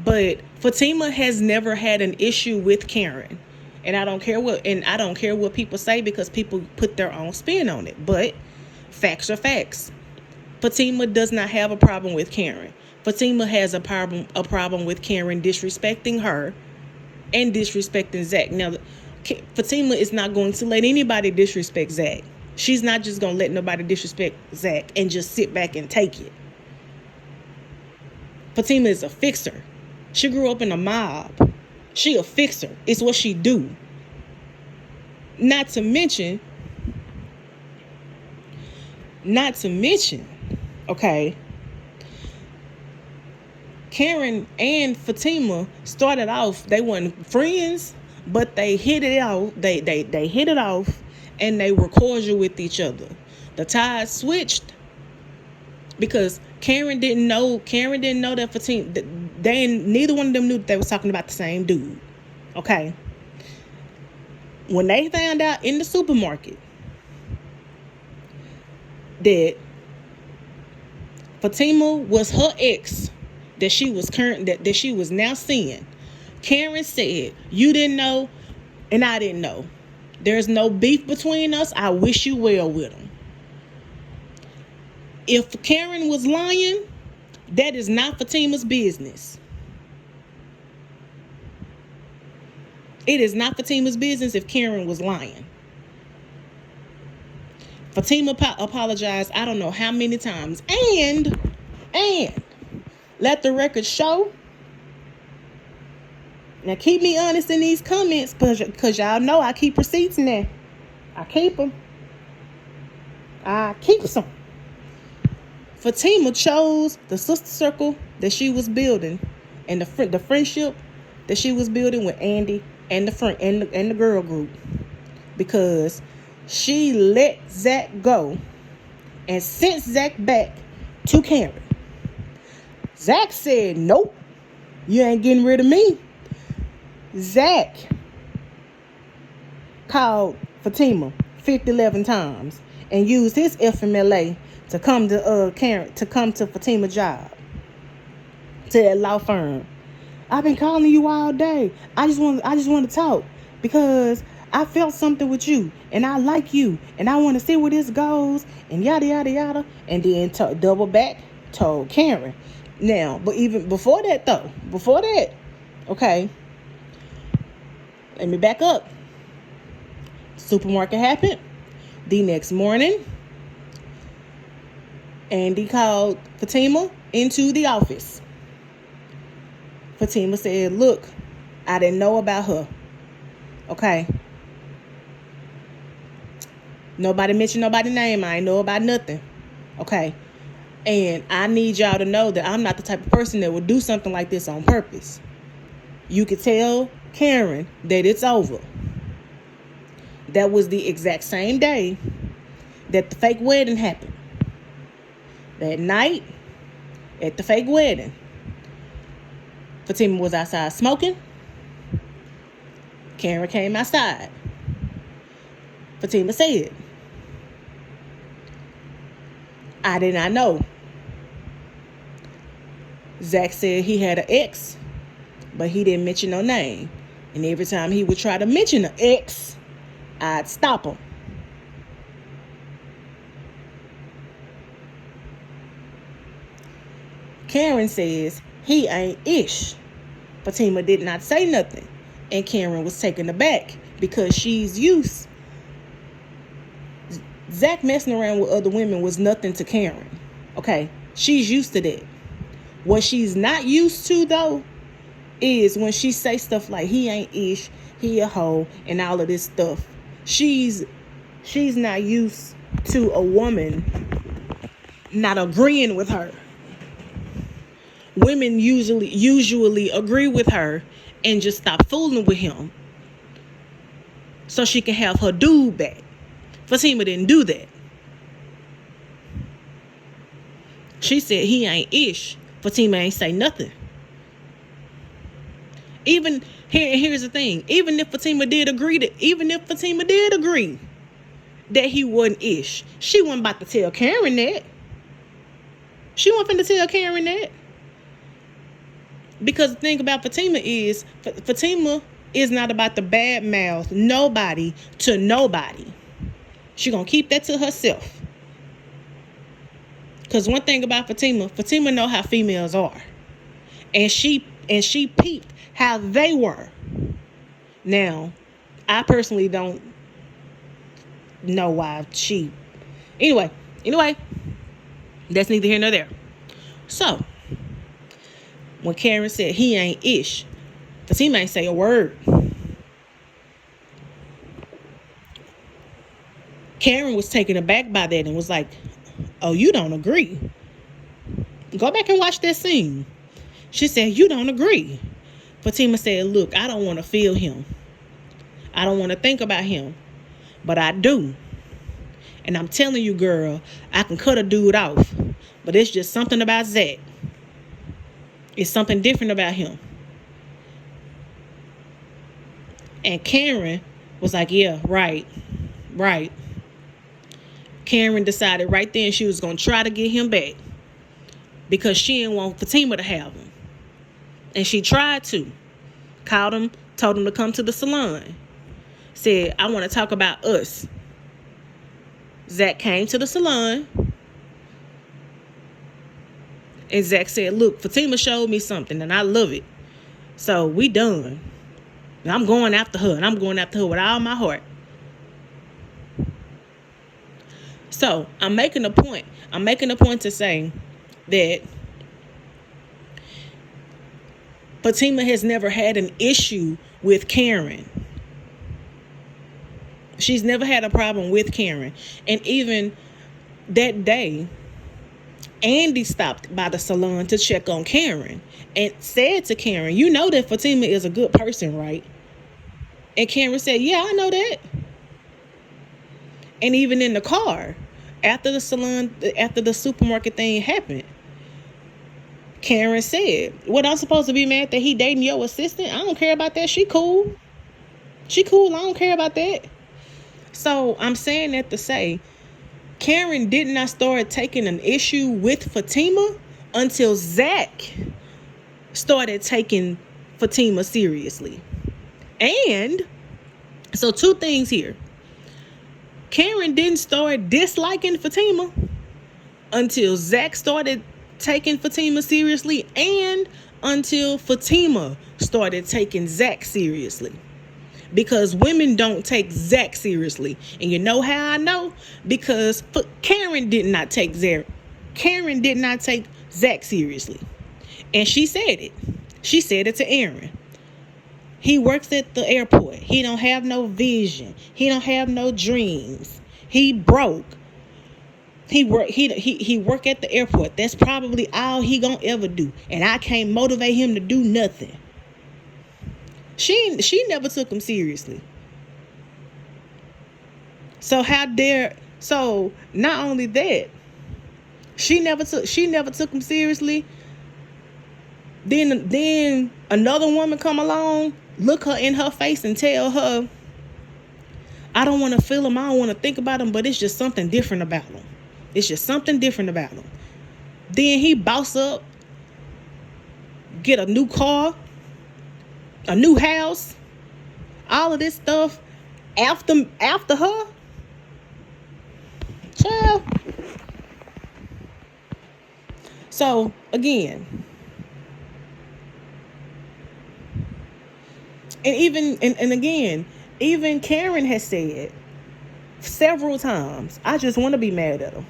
but Fatima has never had an issue with Karen. And I don't care what people say because people put their own spin on it. But facts are facts. Fatima does not have a problem with Karen. Fatima has a problem with Karen disrespecting her and disrespecting Zack. Now, Fatima is not going to let anybody disrespect Zack. She's not just going to let nobody disrespect Zack and just sit back and take it. Fatima is a fixer. She grew up in a mob. She a fixer. It's what she do. Not to mention, okay, Karen and Fatima started off, they weren't friends, but they hit it off. They hit it off, and they were cordial with each other. The tide switched because Karen didn't know that Fatima, neither one of them knew that they was talking about the same dude. Okay. When they found out in the supermarket that Fatima was her ex that she was that she was now seeing, Karen said, "You didn't know, and I didn't know. There's no beef between us. I wish you well with him." If Karen was lying, that is not Fatima's business. It is not Fatima's business if Karen was lying. Fatima apologized I don't know how many times. And let the record show. Now keep me honest in these comments, because y'all know I keep receipts in there. I keep them. I keep some. Fatima chose the sister circle that she was building and the friendship that she was building with Andi and the girl group, because she let Zack go and sent Zack back to Karen. Zack said, "Nope, you ain't getting rid of me." Zack called Fatima 11 times and used his FMLA to come to Karen, to come to Fatima's job, to that law firm. "I've been calling you all day. I just want to talk because I felt something with you and I like you and I want to see where this goes," and yada yada yada. And then double back told Karen. Now, but even before that, okay, let me back up. Supermarket happened. The next morning, Andi called Fatima into the office. Fatima said, "Look, I didn't know about her. Okay. Nobody mentioned nobody's name. I ain't know about nothing. Okay. And I need y'all to know that I'm not the type of person that would do something like this on purpose. You could tell Karen that it's over." That was the exact same day that the fake wedding happened. That night at the fake wedding, Fatima was outside smoking. Karen came outside. Fatima said, "I did not know." Zack said he had an ex, but he didn't mention no name. And every time he would try to mention an ex, I'd stop him. Karen says he ain't ish. Fatima did not say nothing, and Karen was taken aback because she's used. Zack messing around with other women was nothing to Karen. Okay, she's used to that. What she's not used to, though, is when she say stuff like he ain't ish, he a hoe, and all of this stuff. She's not used to a woman not agreeing with her. Women usually agree with her and just stop fooling with him so she can have her dude back. Fatima didn't do that. She said he ain't ish. Fatima ain't say nothing. Even here's the thing. Even if Fatima did agree that he wasn't ish, she wasn't about to tell Karen that. She wasn't finna tell Karen that. Because the thing about Fatima is not about to badmouth nobody to nobody. She gonna keep that to herself. Because one thing about Fatima know how females are. And she peeped how they were. Now, I personally don't know why she... Anyway, that's neither here nor there. So, when Karen said he ain't ish, Fatima ain't say a word. Karen was taken aback by that and was like, oh, you don't agree? Go back and watch that scene. She said, you don't agree. Fatima said, look, I don't want to feel him. I don't want to think about him. But I do. And I'm telling you, girl, I can cut a dude off. But it's just something about Zack. It's something different about him. And Karen was like, yeah, right. Karen decided right then she was going to try to get him back. Because she didn't want Fatima to have him. And she tried to. Called him, told him to come to the salon. Said, I want to talk about us. Zack came to the salon. And Zack said, look, Fatima showed me something and I love it. So we done. And I'm going after her. And I'm going after her with all my heart. So I'm making a point. I'm making a point to say that Fatima has never had an issue with Karen. She's never had a problem with Karen. And even that day, Andi stopped by the salon to check on Karen and said to Karen, you know that Fatima is a good person, right? And Karen said, yeah, I know that. And even in the car, after the salon, after the supermarket thing happened, Karen said, what, I'm supposed to be mad that he dating your assistant? I don't care about that. She cool. I don't care about that. So I'm saying that to say, Karen did not start taking an issue with Fatima until Zack started taking Fatima seriously. And so 2 things here. Karen didn't start disliking Fatima until Zack started taking Fatima seriously and until Fatima started taking Zack seriously. Because women don't take Zack seriously. And you know how I know? Because Karen did not take Zack seriously. And she said it. She said it to Aaron. He works at the airport. He don't have no vision. He don't have no dreams. He broke. He work at the airport. That's probably all he gonna ever do. And I can't motivate him to do nothing. She never took him seriously. So not only that, she never took him seriously. Then another woman come along, look her in her face and tell her, I don't want to feel him, I don't want to think about him, but it's just something different about him. Then he boss up, get a new car, a new house, all of this stuff after her. Child. So again, even Karen has said several times, I just want to be mad at him.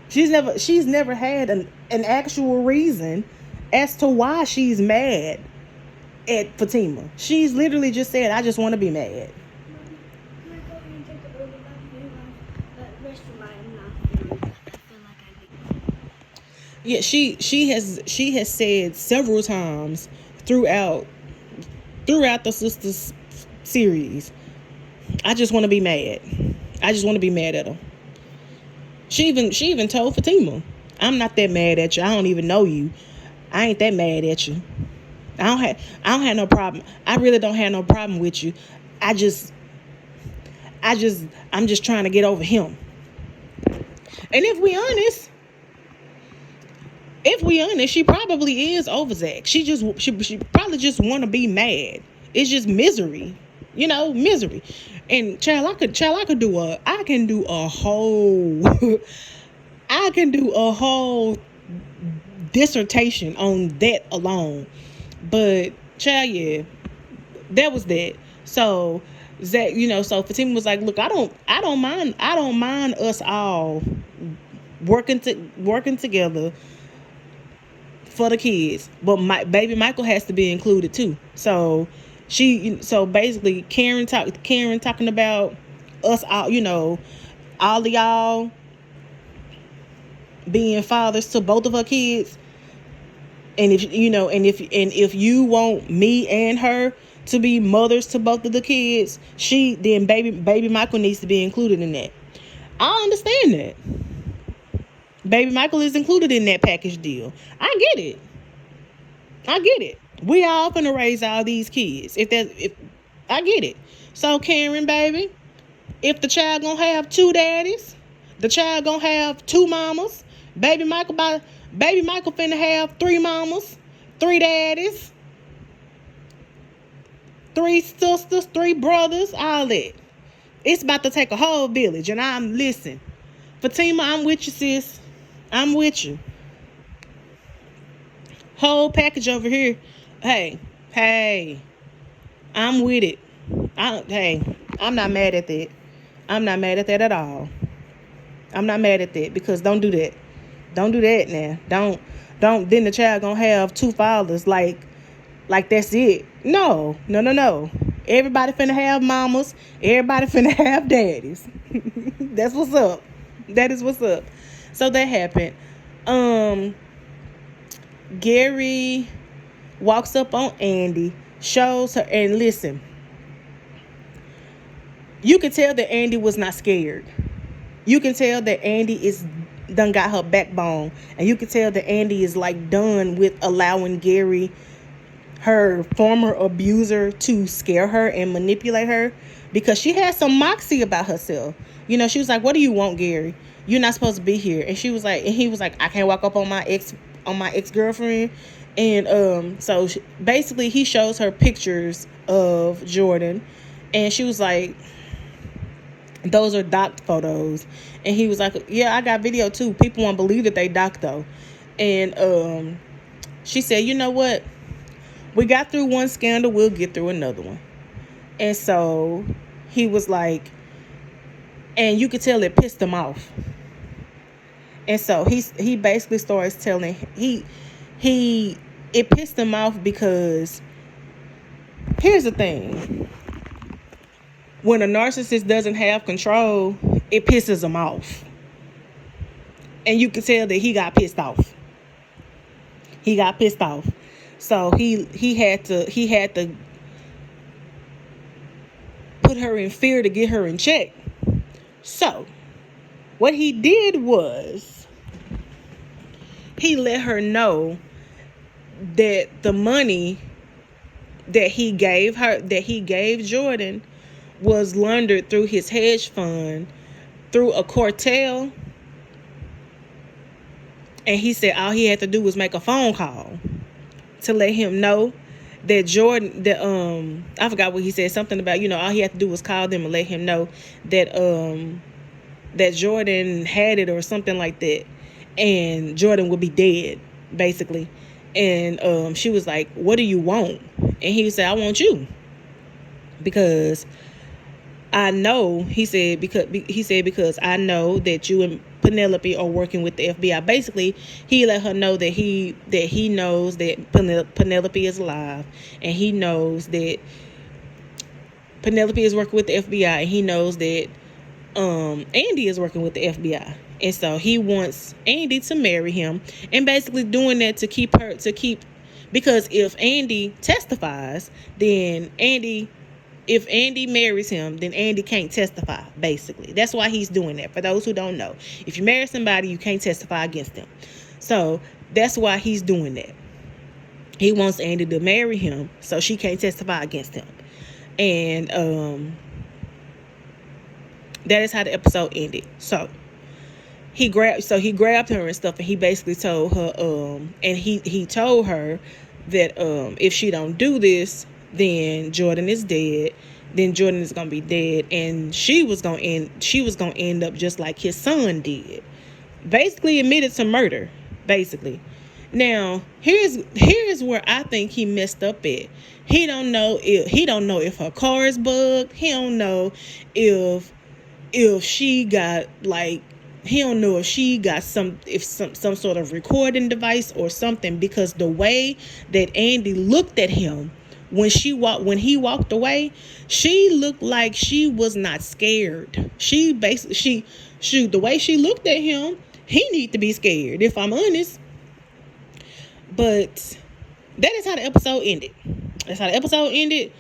She's never had an actual reason as to why she's mad at Fatima. She's literally just said, I just want to be mad. Yeah, she has said several times throughout the Sisters series, I just want to be mad. I just want to be mad at her. She even told Fatima, I'm not that mad at you. I don't even know you. I ain't that mad at you. I don't have no problem. I really don't have no problem with you. I'm just trying to get over him. And if we honest, she probably is over Zack. She probably just want to be mad. It's just misery. misery. And child, I can do a whole I can do a whole dissertation on that alone. But child, yeah, that was that. So Zack, so Fatima was like, look, I don't mind us all working together for the kids, but my baby Michael has to be included too. So basically Karen talking about us all, all of y'all being fathers to both of her kids. And if you want me and her to be mothers to both of the kids, then baby Michael needs to be included in that. I understand that. Baby Michael is included in that package deal. I get it. We all finna raise all these kids. If I get it. So Karen, baby, if the child gonna have two daddies, the child gonna have two mamas. Baby Michael finna have three mamas, three daddies, three sisters, three brothers, all that. It's about to take a whole village. And listen, Fatima, I'm with you, sis. I'm with you. Whole package over here. Hey, I'm with it. I'm not mad at that. I'm not mad at that at all. I'm not mad at that, because don't do that. Don't do that now. Don't. Then the child gonna have two fathers like that's it. No. Everybody finna have mamas. Everybody finna have daddies. That's what's up. That is what's up. So that happened. Gary walks up on Andi, shows her, and listen, you can tell that Andi was not scared. You can tell that Andi is done got her backbone, and you can tell that Andi is like done with allowing Gary, her former abuser, to scare her and manipulate her, because she had some moxie about herself. She was like, what do you want, Gary? You're not supposed to be here. And he was like, I can't walk up on my ex-girlfriend. And so basically he shows her pictures of Jordan, and she was like, those are docked photos. And he was like, yeah, I got video too. People won't believe that they docked though. And she said, you know what? We got through one scandal, we'll get through another one. And so he was like, and you could tell it pissed him off. And so he basically starts telling, it pissed him off because here's the thing. When a narcissist doesn't have control, it pisses him off. And you can tell that he got pissed off. So he had to put her in fear to get her in check. So what he did was he let her know that the money that he gave Jordan was laundered through his hedge fund, through a cartel. And he said all he had to do was make a phone call to let him know that Jordan, I forgot what he said, something about, all he had to do was call them and let him know that that Jordan had it or something like that, and Jordan would be dead, basically. And she was like, what do you want? And he said, I want you, because I know, because I know that you and Penelope are working with the FBI. Basically, he let her know that he knows that Penelope is alive, and he knows that Penelope is working with the FBI, and he knows that Andi is working with the FBI. And so he wants Andi to marry him, and basically doing that to keep, because if Andi testifies, then if Andi marries him, then Andi can't testify, basically. That's why he's doing that. For those who don't know, if you marry somebody, you can't testify against them. So that's why he's doing that. He wants Andi to marry him so she can't testify against him. And that is how the episode ended. So he grabbed her and stuff, and he basically told her, and he told her that if she don't do this, then Jordan is dead. Then Jordan is gonna be dead, and she was gonna end up just like his son did. Basically admitted to murder. Basically. Now, here's where I think he messed up at. He don't know if her car is bugged. He don't know if she got like, he don't know if she got some sort of recording device or something, because the way that Andi looked at him when he walked away, she looked like she was not scared. The way she looked at him, he need to be scared, if I'm honest. But that is how the episode ended. That's how the episode ended.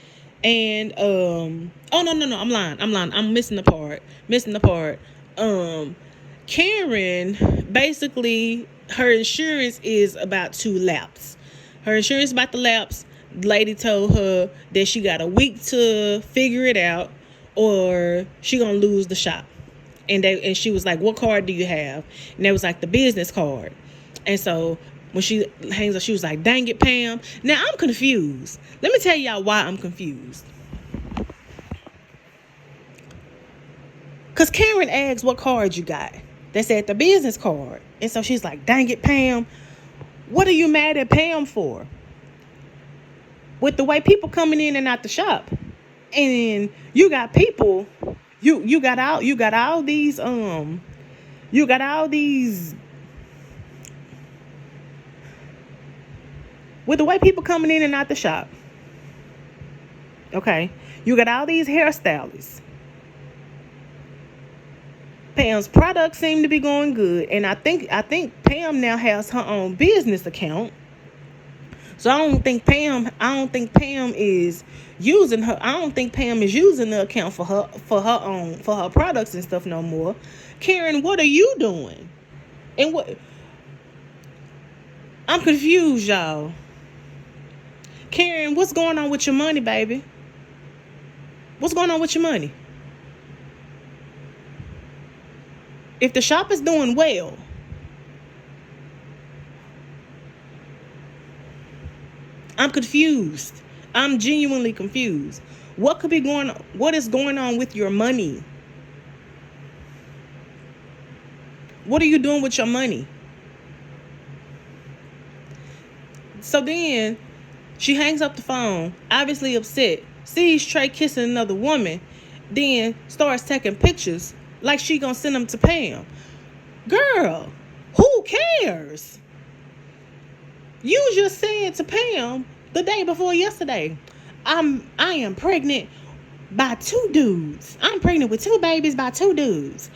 And oh no, I'm lying. I'm missing the part. Karen, basically, her insurance is about to lapse. The lady told her that she got a week to figure it out, or she gonna lose the shop. And she was like, "What card do you have?" And it was like the business card. And so when she hangs up, she was like, "Dang it, Pam." Now I'm confused. Let me tell y'all why I'm confused. Because Karen asked what card you got. They said the business card. And so she's like, "Dang it, Pam. What are you mad at Pam for?" With the way people coming in and out the shop. And you got people, you got all these with the way people coming in and out the shop. Okay. You got all these hairstylists. Pam's products seem to be going good, and I think Pam now has her own business account. So I don't think Pam is using the account for her products and stuff no more. Karen, what are you doing? And what? I'm confused, y'all. Karen, what's going on with your money, baby? What's going on with your money? If the shop is doing well, I'm confused. I'm genuinely confused. What could be going on? What is going on with your money? What are you doing with your money? So then she hangs up the phone, obviously upset, sees Trey kissing another woman, then starts taking pictures like she gonna send them to Pam. Girl, who cares? You just said to Pam the day before yesterday, I am pregnant by 2 dudes. I'm pregnant with 2 babies by 2 dudes.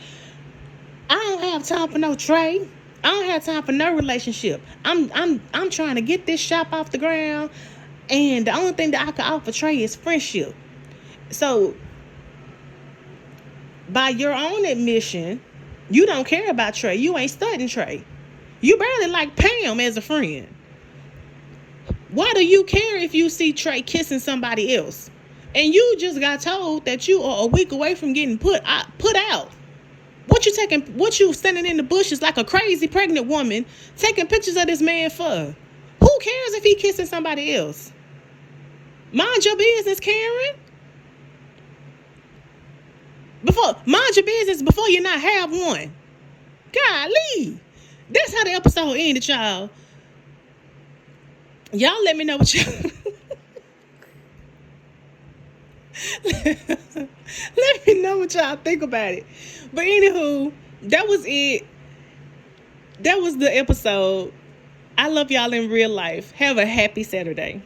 I don't have time for no Trey. I don't have time for no relationship. I'm trying to get this shop off the ground, and the only thing that I can offer Trey is friendship. So, by your own admission, you don't care about Trey. You ain't studying Trey. You barely like Pam as a friend. Why do you care if you see Trey kissing somebody else? And you just got told that you are a week away from getting put out. What you standing in the bushes like a crazy pregnant woman taking pictures of this man for? Who cares if he kissing somebody else? Mind your business, Karen. Mind your business before you not have one. Golly. That's how the episode ended, y'all. Y'all let me know what y'all... Let me know what y'all think about it. But anywho, that was it. That was the episode. I love y'all in real life. Have a happy Saturday.